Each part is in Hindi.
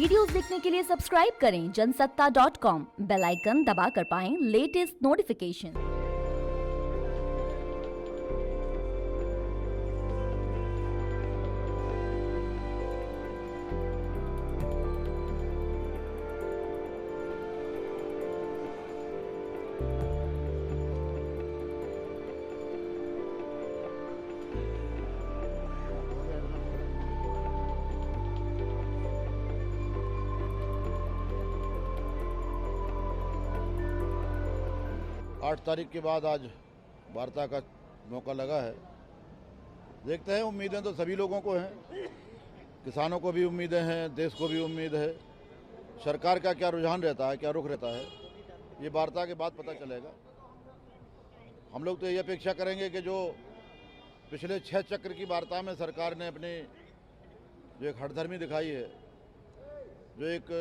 वीडियोस देखने के लिए सब्सक्राइब करें जनसत्ता.com, बेल आइकन दबाकर पाएं लेटेस्ट नोटिफिकेशन। 8 तारीख के बाद आज वार्ता का मौका लगा है। देखते हैं, उम्मीदें तो सभी लोगों को हैं, किसानों को भी उम्मीदें हैं, देश को भी उम्मीद है। सरकार का क्या रुझान रहता है, क्या रुख रहता है, ये वार्ता के बाद पता चलेगा। हम लोग तो ये अपेक्षा करेंगे कि जो पिछले 6 चक्र की वार्ता में सरकार ने अपनी जो एक हठधर्मी दिखाई है, जो एक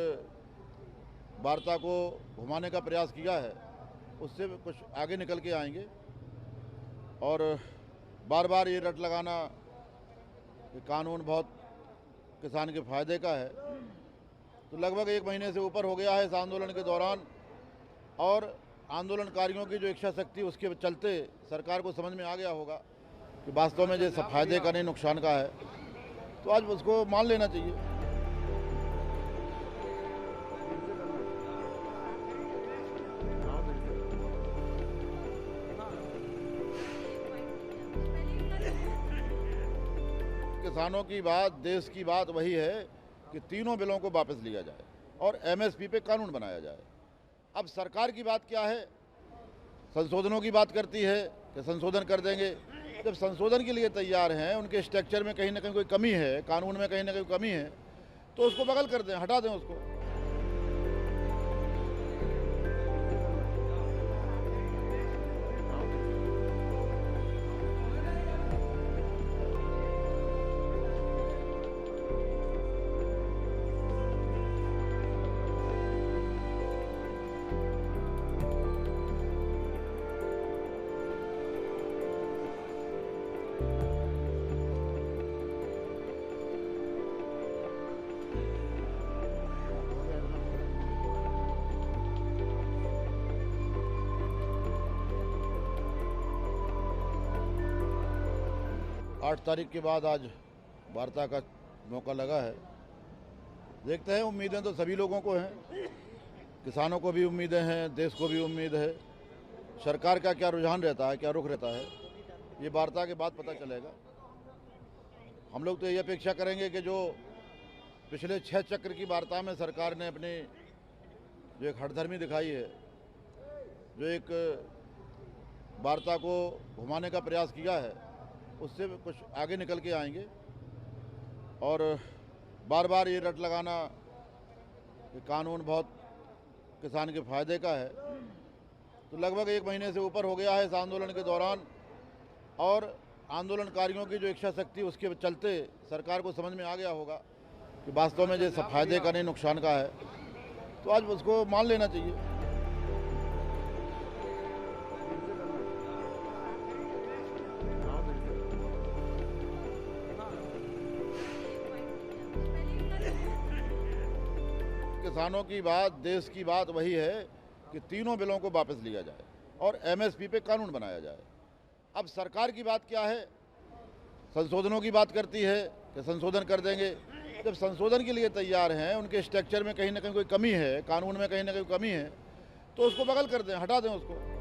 वार्ता को घुमाने का प्रयास किया है, उससे कुछ आगे निकल के आएंगे। और बार बार ये रट लगाना कि कानून बहुत किसान के फायदे का है, तो लगभग 1 महीने से ऊपर हो गया है इस आंदोलन के दौरान, और आंदोलनकारियों की जो इच्छा शक्ति उसके चलते सरकार को समझ में आ गया होगा कि वास्तव में ये सब फायदे का नहीं नुकसान का है, तो आज उसको मान लेना चाहिए। किसानों की बात, देश की बात वही है कि तीनों बिलों को वापस लिया जाए और एमएसपी पे कानून बनाया जाए। अब सरकार की बात क्या है, संशोधनों की बात करती है कि संशोधन कर देंगे। जब संशोधन के लिए तैयार हैं, उनके स्ट्रक्चर में कहीं ना कहीं कोई कमी है, कानून में कहीं ना कहीं कमी है, तो उसको बगल कर दें, हटा दें उसको। 8 तारीख के बाद आज वार्ता का मौका लगा है। देखते हैं, उम्मीदें तो सभी लोगों को हैं, किसानों को भी उम्मीदें हैं, देश को भी उम्मीद है। सरकार का क्या रुझान रहता है, क्या रुख रहता है, ये वार्ता के बाद पता चलेगा। हम लोग तो ये अपेक्षा करेंगे कि जो पिछले 6 चक्र की वार्ता में सरकार ने अपनी जो एक हठधर्मी दिखाई है, जो एक वार्ता को घुमाने का प्रयास किया है, उससे कुछ आगे निकल के आएंगे। और बार बार ये रट लगाना कि कानून बहुत किसान के फायदे का है, तो लगभग 1 महीने से ऊपर हो गया है इस आंदोलन के दौरान, और आंदोलनकारियों की जो इच्छा शक्ति उसके चलते सरकार को समझ में आ गया होगा कि वास्तव में ये सब फायदे का नहीं नुकसान का है, तो आज उसको मान लेना चाहिए। किसानों की बात, देश की बात वही है कि तीनों बिलों को वापस लिया जाए और एमएसपी पे कानून बनाया जाए। अब सरकार की बात क्या है, संशोधनों की बात करती है कि संशोधन कर देंगे। जब संशोधन के लिए तैयार हैं, उनके स्ट्रक्चर में कहीं ना कहीं कोई कमी है, कानून में कहीं ना कहीं कमी है, तो उसको बगल कर दें, हटा दें उसको।